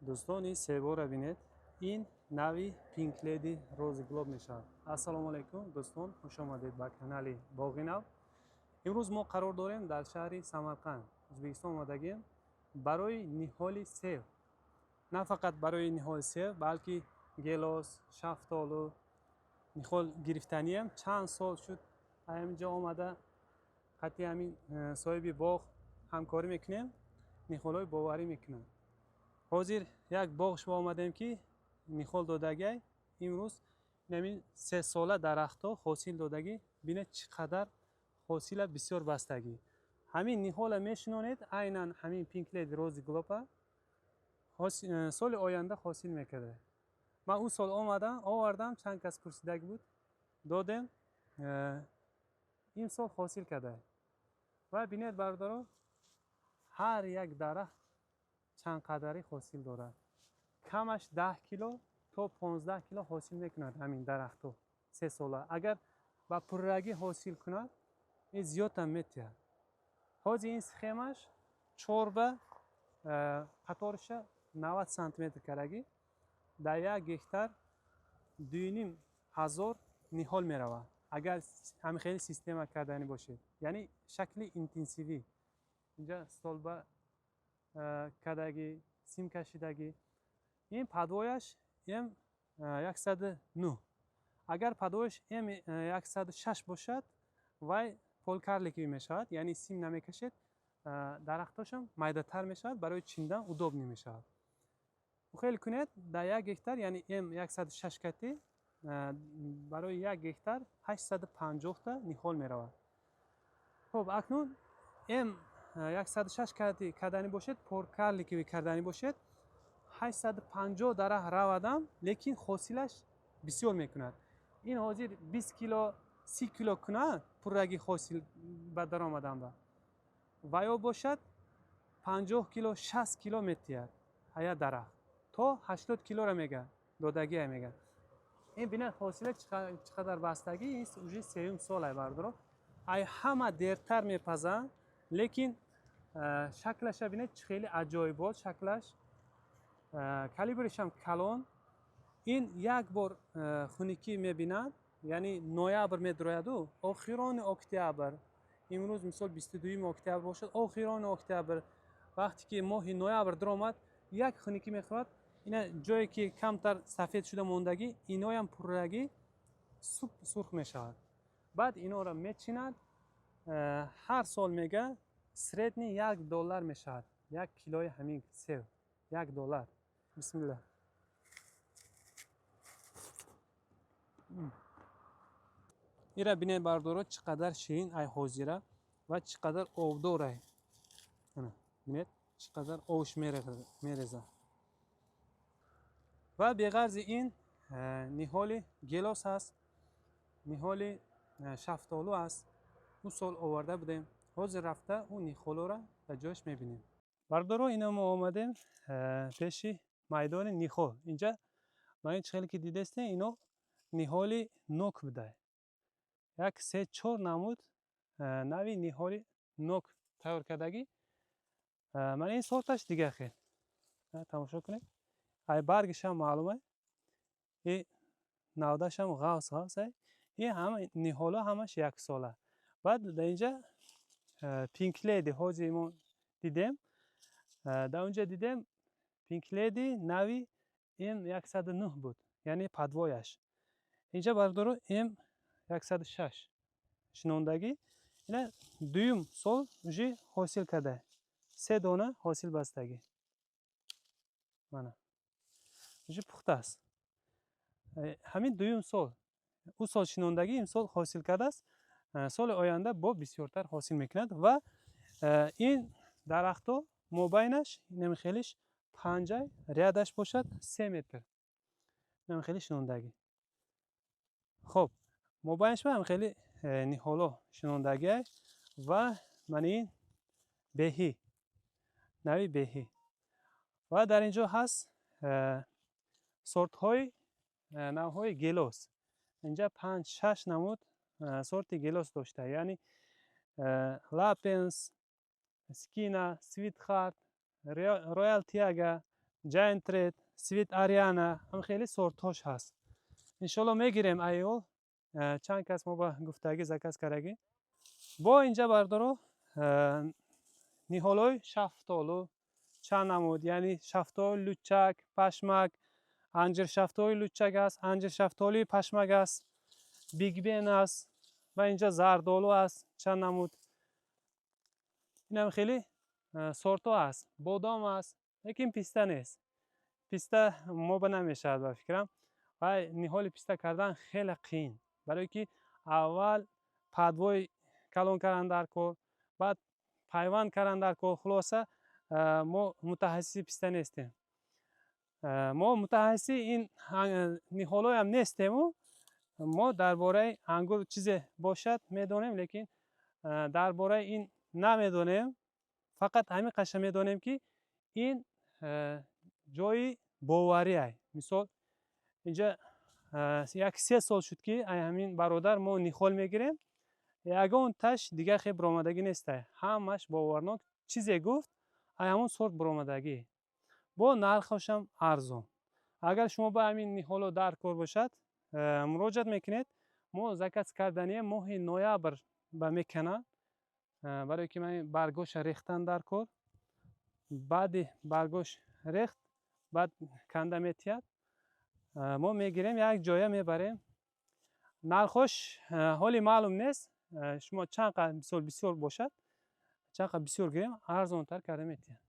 دوستان این سیبو را بینید. این نوی پینک لیدی روز گلوب میشه. السلام علیکم دوستان، خوش آمدید به کانال باغی نو. امروز ما قرار داریم در شهر سمرقند ازبکستان آمدگیم برای نهال سیب. نه فقط برای نهال سیب بلکه گیلاس، شفتالو نهال گرفتنی هم چند سال شد اینجا آمده. قطعی همین صاحب باغ همکاری میکنیم، نهالای باوری میکنیم. حاضر یک باغش با آمدیم که نخال دادگی امروز نمین 3 ساله درخت ها حاصل دادگی. بینه چقدر حاصل بسیار بستگی. همین نخال میشنونید عیناً همین پینک لید روز گلوب سال آینده حاصل میکرده. من اون سال آوردم چند کس پرسیدگی بود دادم این سال حاصل کرده. و بینید بردارو هر یک درخت چند قدری حاصل دارد. کمش 10 کیلو تا 15 کیلو حاصل میکند همین درخت ها 3 ساله. اگر با پررگی حاصل کند این زیاد هم میتید. حاضر این سخیمش چوربه قطارش 90 سانتی متر کرگی در یک گهتر 2,500 نهال میروه. اگر همین خیلی سیستم کردنی باشه یعنی شکل اینتنسیوی اینجا سالبه کردگی سیم کشیدگی. این پدوایش ام 109. اگر پدوایش ام 106 باشد وای پولکارلیکی میشود یعنی سیم نمیکشد، درختاش هم میده‌تر میشود، برای چیندن удобно میشود. خیلی کنید در یک گهتر یعنی ام 106 کتی برای یک گهتر 850 تا نخال میرود. خب اکنون ام 106 کتی کردنی باشد، پولکارلیکی کردنی باشد 850 درخت روادم لیکن حاصلش بسیار میکند. این حاضر 20 کیلو 30 کیلو کند پررگی حاصل به در آمدن با و یا باشد 50 کیلو 60 کیلو میتید هیا درخت تا 80 کیلو را میگه دادگی میگه. این بینه حاصل چقدر بستگی است. اوجی 3 سال بردارو ای همه دیرتر میپزن لیکن شکلش بینه خیلی عجایب بود. شکلش کالیبرش هم کلان. این یک بار خونیکی میبیند یعنی نویابر میدروید و آخران اکتبر، امروز مثال 22 اکتبر باشد، آخران اکتبر وقتی که ماه نویابر درآمد یک خونیکی میخورد. اینا جایی که کمتر سفید شده موندگی اینا هم پررگی سرخ میشود. بعد اینا را میچیند. هر سال میگه سریدنی $1 میشود یک کیلوی همین سیب $1. بسم الله. ایرا بینه بردارو چقدر شیرین ای حاضره و چقدر آبداره. بینید چقدر آبش میریزه. و به غرض این نهال گیلاس هست، نهال شفتالو هست. اون سال آورده بودیم، حاضر رفته اون نهالو را به جاش میبینیم. بردارو اینا ما آمدیم پیشی میدان نهال. اینجا ما این خیلی که دیدسته اینا نهال نوک بوده. یک 3-4 نمود نوی نهال نوک تیار کردگی. من این سورتش دیگه خیلی تماشا کنید. ای برگش هم معلومه، این نودش هم غوص هست. این همه نهالا همش 1 ساله. بعد در اینجا پینک لیدی حاجی ما دیدیم. در اونجا دیدیم پینک لیدی نوی ام 109 بود یعنی پدوایش. اینجا بردارو ام 106 شنوندگی. اینا دویم سال جی حاصل کرده 3 دانه حاصل بستگی. مانا جی پخته است. همین دویم سال او سال شنوندگی این سال حاصل کرده است. سال آینده با بسیارتر حاصل میکند. و این درختو مابینش نمیخیلیش پنجه ریادش باشد 3 متر نمیخیلی شنوندگی. خب مابینش هم خیلی نهالو شنوندگی. و من این بهی نوی بهی و در اینجا هست سورت های نوهای گیلاس. اینجا 5-6 نمود سورت گیلاس داشته یعنی لاپنس، سکینا، سویت خارت، رویال تیاگا، Giant Red, Sweet Ariana هم خیلی سورتاش هست. انشالله میگیریم ایول. چند کس ما با گفتگی زکس کردگی با اینجا بردارو نیهالوی شفتالو چند نمود، یعنی شفتال لوچک پشمک، انجیر شفتالی لوچک است، انجیر شفتالی پشمک است، بیگ بین است و اینجا زردالو است چند نمود. این هم خیلی سورتا است. بادام است، لیکن پیسته نیست. پیسته ما نمیشه با فکرم. و نهال پیسته کردن خیلی قین، برای که اول پدوای کلان کردن در کار، بعد پیوند کردن در کار. خلاصه ما متخصص پیسته نیستیم. ما متخصص این نهالای هم نیستیم. ما درباره انگور چیز باشد میدونیم، لیکن درباره این نمیدونیم. فقط همین قشه میدونیم که این جای باوری است. مثال اینجا یک 3 سال شد که همین برادر ما نیخال میگیریم، یگان تش دیگه خیلی برآمدگی نیسته، همش باورناک چیزی گفت همون سورت برآمدگی با نرخش هم ارزان. اگر شما با همین نیخالو در کار باشد مراجعت میکنید. ما زکات کردنی ماه نوامبر با میکنن، برای که من برگاش ریختن در کار، بعد برگاش ریخت بعد کنده میتید ما میگیریم یک جایه میبریم. نرخش حالی معلوم نیست، شما چند قدر بسیار باشد چند قدر بسیار گیریم ارزان تر کرده میتید.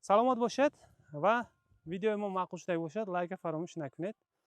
سلامت باشد و ویدیو ما معقول شده باشد لایک فراموش نکنید.